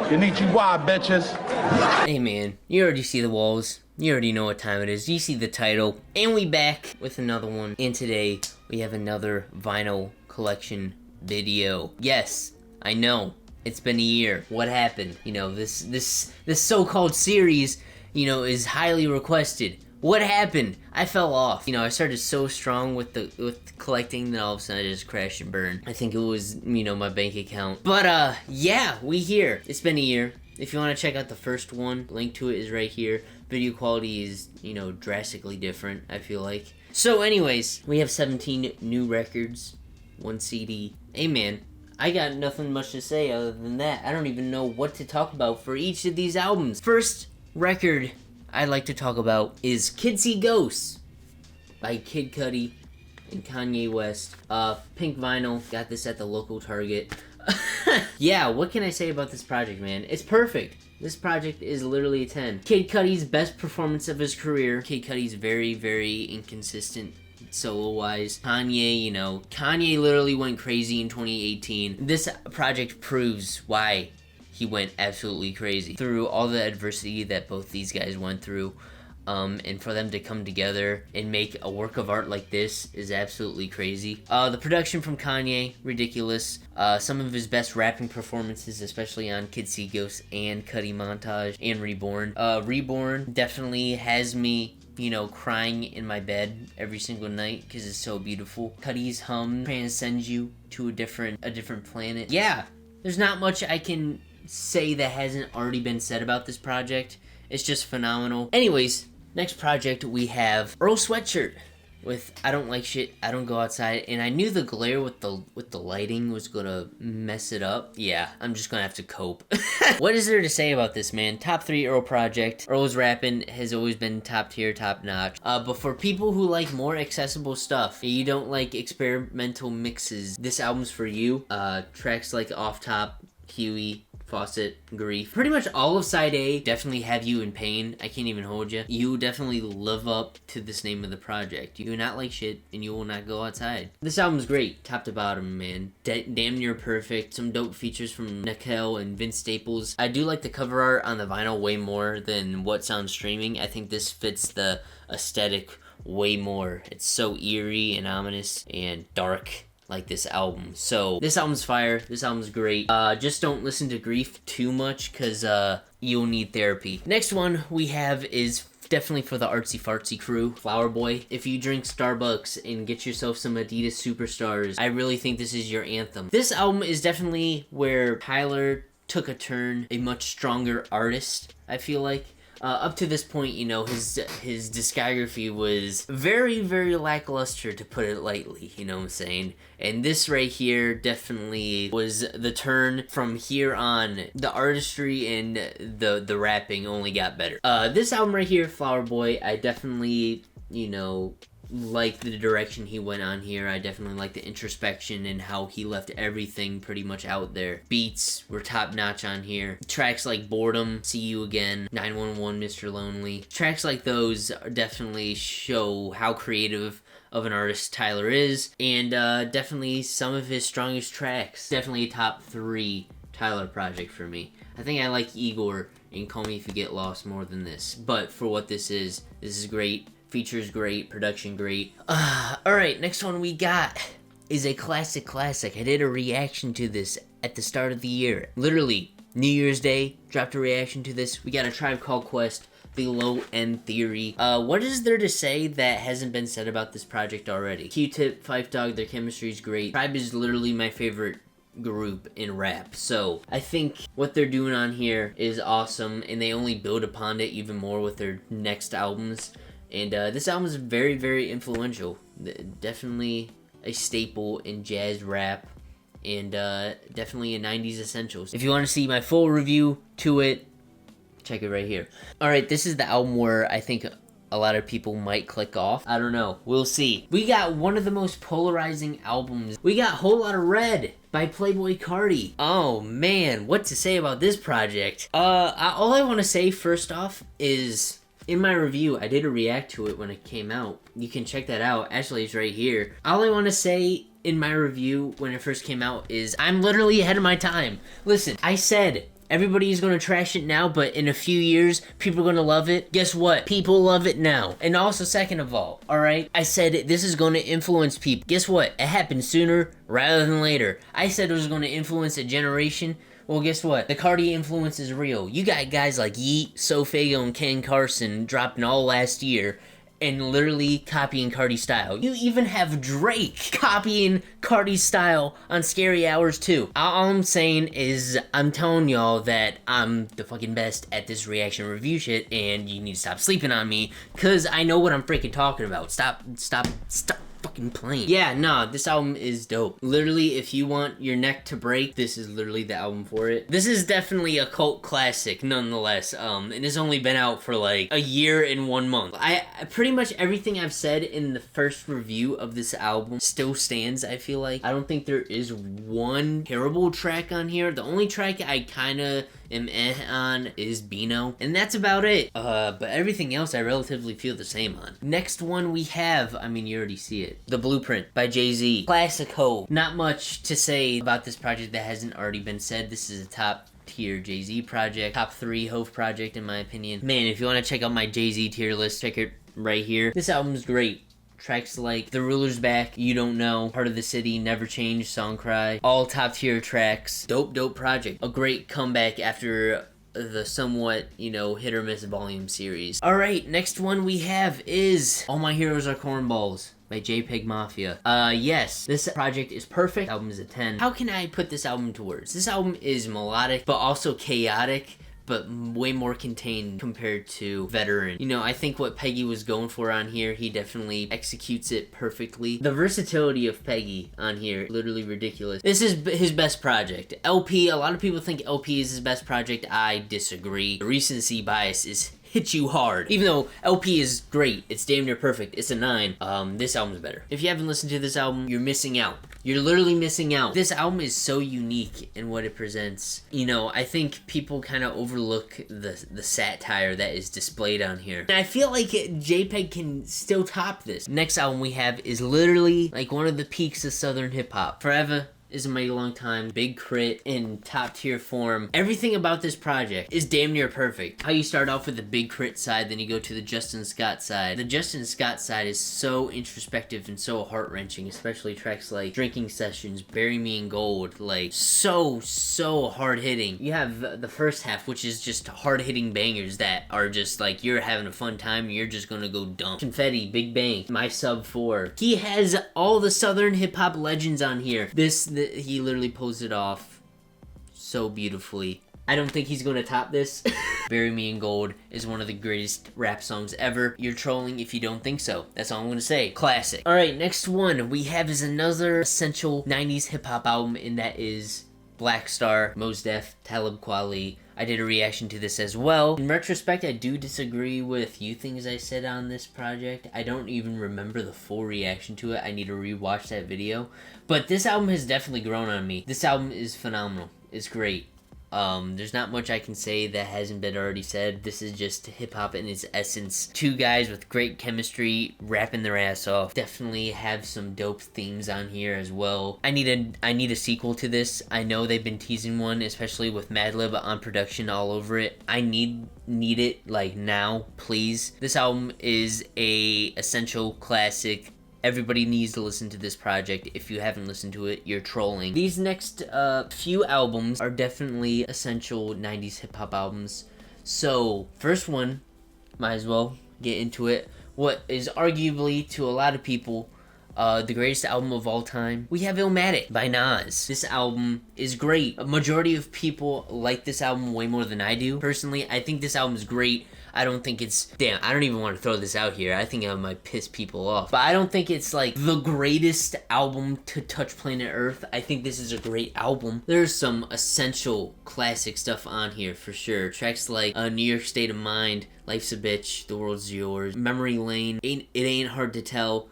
Konnichiwa, bitches. Hey man, you already see the walls. You already know what time it is. You see the title. And we back with another one. And today, we have another vinyl collection video. Yes, I know. It's been a year. What happened? You know, this so-called series, you know, is highly requested. What happened? I fell off. You know, I started so strong with collecting, then all of a sudden I just crashed and burned. I think it was, you know, my bank account. But yeah, we here. It's been a year. If you want to check out the first one, link to it is right here. Video quality is, you know, drastically different, I feel like. So anyways, we have 17 new records, 1 CD. Hey man, I got nothing much to say other than that. I don't even know what to talk about for each of these albums. First record I'd like to talk about is Kidsy Ghosts by Kid Cudi and Kanye West. Pink vinyl, got this at the local Target. Yeah, what can I say about this project, man? It's perfect. This project is literally a 10. Kid Cudi's best performance of his career. Kid Cudi's very, very inconsistent solo-wise. Kanye, you know, Kanye literally went crazy in 2018. This project proves why he went absolutely crazy. Through all the adversity that both these guys went through, and for them to come together and make a work of art like this is absolutely crazy. The production from Kanye, ridiculous. Some of his best rapping performances, especially on Kidsy Ghosts and Cudi Montage and Reborn. Reborn definitely has me, you know, crying in my bed every single night because it's so beautiful. Cudi's hum transcends you to a different planet. Yeah, there's not much I can say that hasn't already been said about this project. It's just phenomenal. Anyways, next project we have Earl Sweatshirt with I Don't Like Shit, I Don't Go Outside, and I knew the glare with the lighting was gonna mess it up. Yeah, I'm just gonna have to cope. What is there to say about this, man? Top 3 Earl project. Earl's rapping has always been top tier, top notch. But for people who like more accessible stuff, you don't like experimental mixes, this album's for you. Tracks like Off Top, Huey, Faucet, Grief. Pretty much all of side A definitely have you in pain. I can't even hold you. You definitely live up to this name of the project. You do not like shit and you will not go outside. This album's great, top to bottom, man. Damn near perfect. Some dope features from Nickel and Vince Staples. I do like the cover art on the vinyl way more than what's on streaming. I think this fits the aesthetic way more. It's so eerie and ominous and dark, like this album. So this album's fire. This album's great. Just don't listen to Grief too much because you'll need therapy. Next one we have is definitely for the artsy fartsy crew, Flower Boy. If you drink Starbucks and get yourself some Adidas Superstars, I really think this is your anthem. This album is definitely where Tyler took a turn, a much stronger artist, I feel like. Up to this point, you know, his discography was very, very lackluster, to put it lightly, you know what I'm saying? And this right here definitely was the turn. From here on, the artistry and the rapping only got better. This album right here, Flower Boy, I definitely, you know, like the direction he went on here. I definitely like the introspection and how he left everything pretty much out there. Beats were top notch on here. Tracks like Boredom, See You Again, 911, Mr. Lonely. Tracks like those definitely show how creative of an artist Tyler is, and definitely some of his strongest tracks. Definitely a top 3 Tyler project for me. I think I like Igor and Call Me If You Get Lost more than this, but for what this is great. Features great, production great. Alright, next one we got is a classic. I did a reaction to this at the start of the year. Literally, New Year's Day, dropped a reaction to this. We got a Tribe Called Quest, The Low End Theory. What is there to say that hasn't been said about this project already? Q-Tip, Phife Dawg, their chemistry is great. Tribe is literally my favorite group in rap, so I think what they're doing on here is awesome, and they only build upon it even more with their next albums. And this album is very, very influential. Definitely a staple in jazz rap, and definitely a 90s essentials. If you want to see my full review to it, check it right here. Alright, this is the album where I think a lot of people might click off. I don't know. We'll see. We got one of the most polarizing albums. We got Whole Lotta Red by Playboi Carti. Oh man, what to say about this project? All I want to say first off is, in my review, I did a react to it when it came out. You can check that out. Actually, it's right here. All I want to say in my review when it first came out is I'm literally ahead of my time. Listen, I said everybody's gonna trash it now, but in a few years, people are gonna love it. Guess what? People love it now. And also, second of all, alright, I said this is gonna influence people. Guess what? It happened sooner rather than later. I said it was gonna influence a generation. Well, guess what? The Cardi influence is real. You got guys like Yeet, Sofago, and Ken Carson dropping all last year and literally copying Cardi's style. You even have Drake copying Cardi's style on Scary Hours too. All I'm saying is I'm telling y'all that I'm the fucking best at this reaction review shit, and you need to stop sleeping on me, cause I know what I'm freaking talking about. Stop fucking playing. Yeah, nah, this album is dope. Literally, if you want your neck to break, this is literally the album for it. This is definitely a cult classic, nonetheless. And it's only been out for like a year and 1 month. I pretty much everything I've said in the first review of this album still stands, I feel like. I don't think there is one terrible track on here. The only track I kinda am on is Bino, and that's about it. But everything else I relatively feel the same on. Next one we have, I mean, you already see it. The Blueprint by Jay-Z. Classico. Not much to say about this project that hasn't already been said. This is a top tier Jay-Z project. Top 3 Hove project in my opinion. Man, if you want to check out my Jay-Z tier list, check it right here. This album's great. Tracks like The Ruler's Back, You Don't Know, Part of the City, Never Change, Song Cry. All top tier tracks. Dope project. A great comeback after the somewhat, you know, hit or miss volume series. Alright, next one we have is All My Heroes Are Cornballs by JPEG Mafia. Yes, this project is perfect. Album is a 10. How can I put this album to words? This album is melodic, but also chaotic, but way more contained compared to Veteran. You know, I think what Peggy was going for on here, he definitely executes it perfectly. The versatility of Peggy on here, literally ridiculous. This is his best project. LP, a lot of people think LP is his best project. I disagree. The recency bias is hit you hard. Even though LP is great, it's damn near perfect, it's a 9, this album's better. If you haven't listened to this album, you're missing out. You're literally missing out. This album is so unique in what it presents. You know, I think people kind of overlook the satire that is displayed on here. And I feel like JPEG can still top this. Next album we have is literally like one of the peaks of Southern hip-hop. Forever is a mighty long time, Big Crit in top tier form. Everything about this project is damn near perfect. How you start off with the Big Crit side, then you go to the Justin Scott side. The Justin Scott side is so introspective and so heart-wrenching, especially tracks like Drinking Sessions, Bury Me in Gold, like so hard-hitting. You have the first half, which is just hard-hitting bangers that are just like, you're having a fun time, you're just gonna go dumb. Confetti, Big Bang, My Sub 4. He has all the Southern hip-hop legends on here. He literally pulls it off so beautifully. I don't think he's going to top this. Bury Me in Gold is one of the greatest rap songs ever. You're trolling if you don't think so. That's all I'm going to say. Classic. Alright, next one we have is another essential 90s hip-hop album, and that is Black Star, Mos Def, Talib Kweli. I did a reaction to this as well. In retrospect, I do disagree with a few things I said on this project. I don't even remember the full reaction to it. I need to rewatch that video. But this album has definitely grown on me. This album is phenomenal. It's great. There's not much I can say that hasn't been already said. This is just hip-hop in its essence. Two guys with great chemistry rapping their ass off. Definitely have some dope themes on here as well. I need a sequel to this. I know they've been teasing one, especially with Madlib on production all over it. I need it like now, please. This album is a essential classic. Everybody needs to listen to this project. If you haven't listened to it, you're trolling. These next few albums are definitely essential 90s hip-hop albums. So, first one, might as well get into it. What is arguably, to a lot of people, the greatest album of all time. We have Illmatic by Nas. This album is great. A majority of people like this album way more than I do. Personally, I think this album is great. I don't think it's... Damn, I don't even want to throw this out here. I think I might piss people off. But I don't think it's, like, the greatest album to touch planet Earth. I think this is a great album. There's some essential classic stuff on here, for sure. Tracks like New York State of Mind, Life's a Bitch, The World's Yours, Memory Lane, It Ain't Hard to Tell.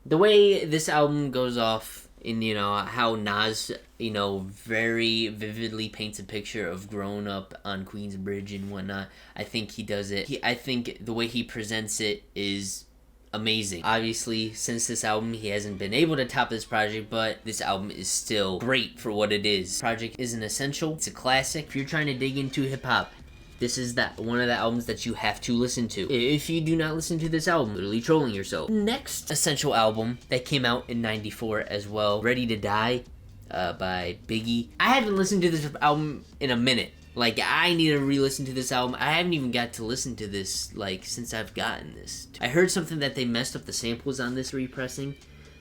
The way this album goes off in, you know, how Nas, you know, very vividly paints a picture of growing up on Queensbridge and whatnot. I think he does it. I think the way he presents it is amazing. Obviously, since this album, he hasn't been able to top this project, but this album is still great for what it is. This project is an essential. It's a classic. If you're trying to dig into hip-hop, this is one of the albums that you have to listen to. If you do not listen to this album, literally trolling yourself. Next essential album that came out in '94 as well, Ready to Die by b.i.g. I haven't listened to this album in a minute. Like, I need to re-listen to this album. I haven't even got to listen to this, like, since I've gotten this. I heard something that they messed up the samples on this repressing,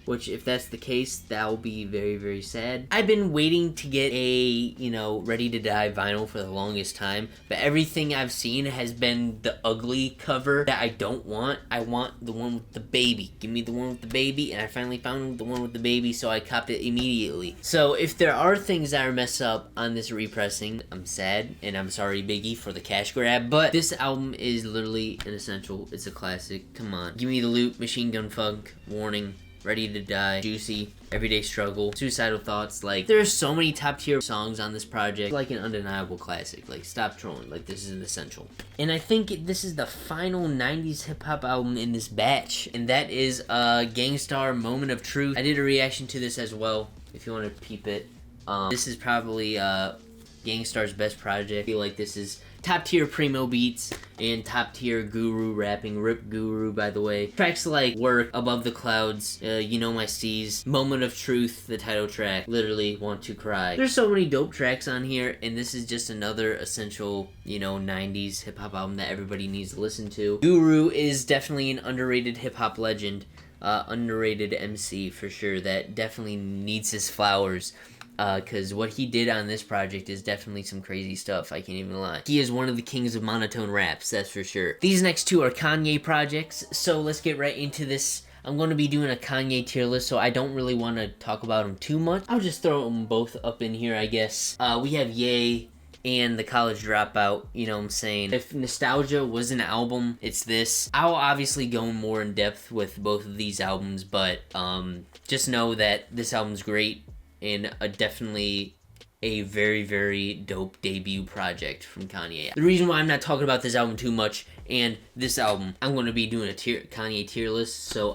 which, if that's the case, that will be very, very sad. I've been waiting to get a, Ready to Die vinyl for the longest time, but everything I've seen has been the ugly cover that I don't want. I want the one with the baby. Give me the one with the baby, and I finally found the one with the baby, so I copped it immediately. So, if there are things that are messed up on this repressing, I'm sad, and I'm sorry, b.i.g, for the cash grab, but this album is literally an essential. It's a classic. Come on. Give me the loot, Machine Gun Funk, Warning, Ready to Die, Juicy, Everyday Struggle, Suicidal Thoughts. Like, there's so many top tier songs on this project. Like an undeniable classic. Like, stop trolling. Like, this is an essential. And I think this is the final 90s hip hop album in this batch. And that is Gangstar Moment of Truth. I did a reaction to this as well, if you want to peep it. This is probably Gangstar's best project. I feel like this is top tier primo beats and top tier guru rapping. Rip Guru, by the way. Tracks like Work, Above the Clouds, You Know My Steez, Moment of Truth, the title track, literally Want to Cry. There's so many dope tracks on here, and this is just another essential, 90s hip hop album that everybody needs to listen to. Guru is definitely an underrated hip hop legend, underrated MC for sure, that definitely needs his flowers. Because what he did on this project is definitely some crazy stuff, I can't even lie. He is one of the kings of monotone raps, that's for sure. These next two are Kanye projects, so let's get right into this. I'm going to be doing a Kanye tier list, so I don't really want to talk about them too much. I'll just throw them both up in here, I guess. We have Ye and The College Dropout, you know what I'm saying? If nostalgia was an album, it's this. I'll obviously go more in depth with both of these albums, but just know that this album's great. And definitely a very, very dope debut project from Kanye. The reason why I'm not talking about this album too much and this album, I'm going to be doing a Kanye tier list, so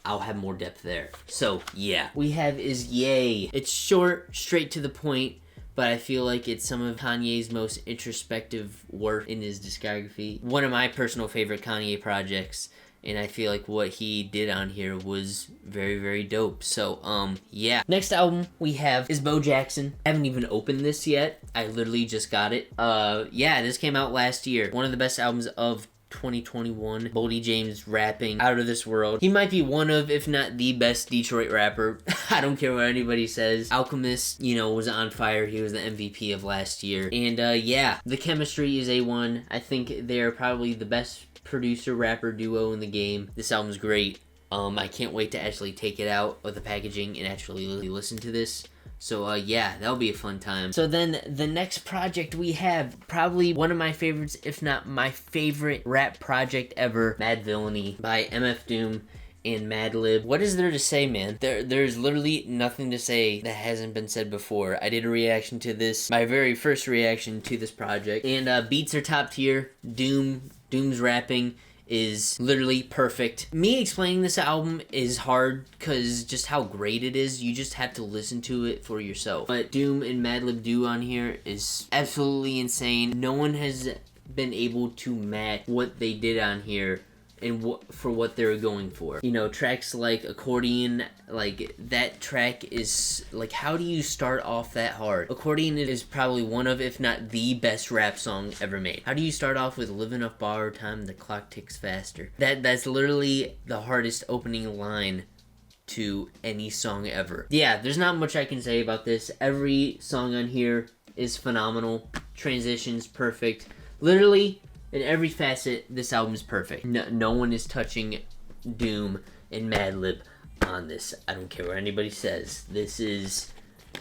I'll have more depth there. So, yeah. We have is Ye. It's short, straight to the point, but I feel like it's some of Kanye's most introspective work in his discography. One of my personal favorite Kanye projects. And I feel like what he did on here was very, very dope. So, yeah. Next album we have is Bo Jackson. I haven't even opened this yet. I literally just got it. Yeah, this came out last year. One of the best albums of 2021. Boldy James rapping out of this world. He might be one of, if not the best Detroit rapper. I don't care what anybody says. Alchemist, was on fire. He was the MVP of last year. And, yeah, the chemistry is A1. I think they're probably the best producer-rapper duo in the game. This album's great. I can't wait to actually take it out of the packaging and actually listen to this. So, yeah, that'll be a fun time. So then, the next project we have, probably one of my favorites, if not my favorite rap project ever, Mad Villainy by MF Doom and Madlib. What is there to say, man? There's literally nothing to say that hasn't been said before. I did a reaction to this, my very first reaction to this project, and beats are top tier. Doom's rapping is literally perfect. Me explaining this album is hard because just how great it is. You just have to listen to it for yourself. What Doom and Madlib do on here is absolutely insane. No one has been able to match what they did on here and for what they were going for. Tracks like Accordion, like that track is like, how do you start off that hard? Accordion is probably one of, if not the best rap song ever made. How do you start off with live enough borrowed time, the clock ticks faster? That's literally the hardest opening line to any song ever. Yeah, there's not much I can say about this. Every song on here is phenomenal. Transitions perfect. Literally, in every facet, this album's perfect. No one is touching Doom and Madlib on this. I don't care what anybody says. This is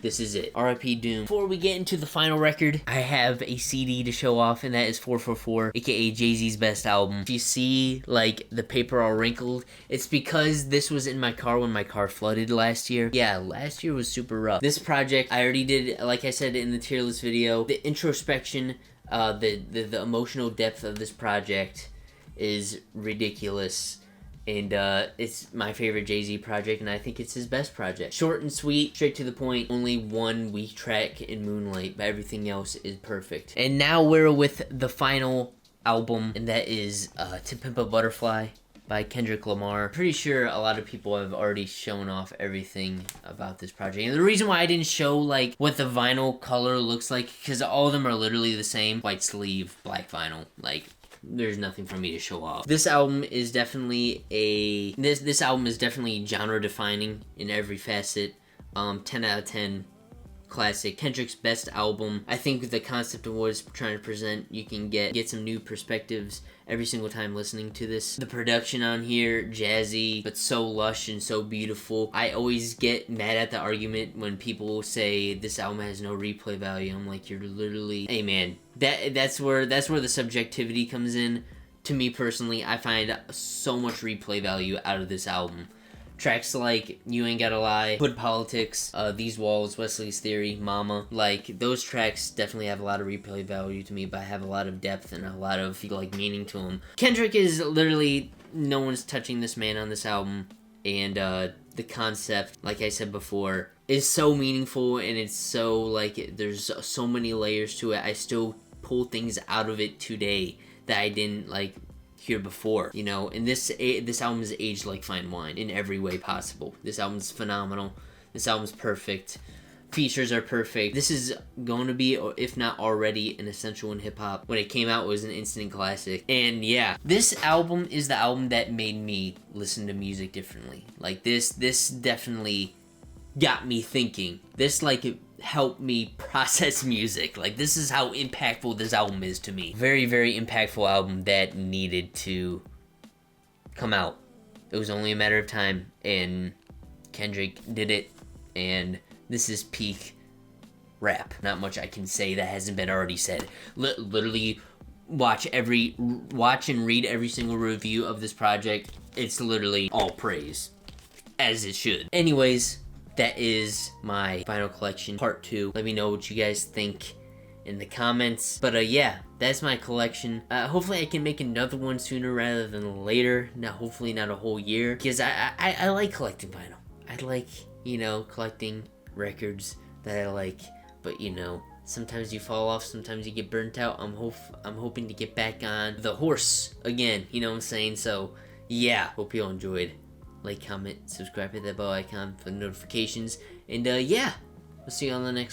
it. R.I.P. Doom. Before we get into the final record, I have a CD to show off, and that is 444, aka Jay-Z's best album. If you see, like, the paper all wrinkled, it's because this was in my car when my car flooded last year. Yeah, last year was super rough. This project, I already did, like I said in the tier list video, the introspection, the emotional depth of this project is ridiculous. And it's my favorite Jay-Z project, and I think it's his best project. Short and sweet, straight to the point. Only one weak track in Moonlight, but everything else is perfect. And now we're with the final album, and that is To Pimp a Butterfly by Kendrick Lamar. Pretty sure a lot of people have already shown off everything about this project. And the reason why I didn't show like what the vinyl color looks like, because all of them are literally the same. White sleeve, black vinyl. Like, there's nothing for me to show off. This album is definitely this album is definitely genre defining in every facet. 10 out of 10 classic. Kendrick's best album. I think the concept of what it's trying to present, you can get some new perspectives every single time listening to this. The production on here, jazzy, but so lush and so beautiful. I always get mad at the argument when people say this album has no replay value. I'm like, you're literally, hey man, that's where the subjectivity comes in. To me personally, I find so much replay value out of this album. Tracks like You Ain't Gotta Lie, Hood Politics, These Walls, Wesley's Theory, Mama. Like, those tracks definitely have a lot of replay value to me, but have a lot of depth and a lot of, like, meaning to them. Kendrick is literally, no one's touching this man on this album. And, the concept, like I said before, is so meaningful, and it's so, like, there's so many layers to it. I still pull things out of it today that I didn't, like, here before, you know. And this album is aged like fine wine in every way possible. This album's phenomenal. This album's perfect. Features are perfect. This is going to be, or if not already, an essential in hip-hop. When it came out, it was an instant classic. And yeah, this album is the album that made me listen to music differently. Like, this definitely got me thinking. This, like, it helped me process music. Like, this is how impactful this album is to me. Very, very impactful album that needed to come out. It was only a matter of time, and Kendrick did it, and this is peak rap. Not much I can say that hasn't been already said. Literally watch and read every single review of this project. It's literally all praise, as it should. Anyways, that is my vinyl collection, part 2. Let me know what you guys think in the comments. But yeah, that's my collection. Hopefully I can make another one sooner rather than later. Now, hopefully not a whole year, because I like collecting vinyl. I like, you know, collecting records that I like. But, you know, sometimes you fall off, sometimes you get burnt out. I'm hoping to get back on the horse again, you know what I'm saying? So yeah, hope you all enjoyed. Like, comment, subscribe, hit that bell icon for notifications. And yeah, we'll see you on the next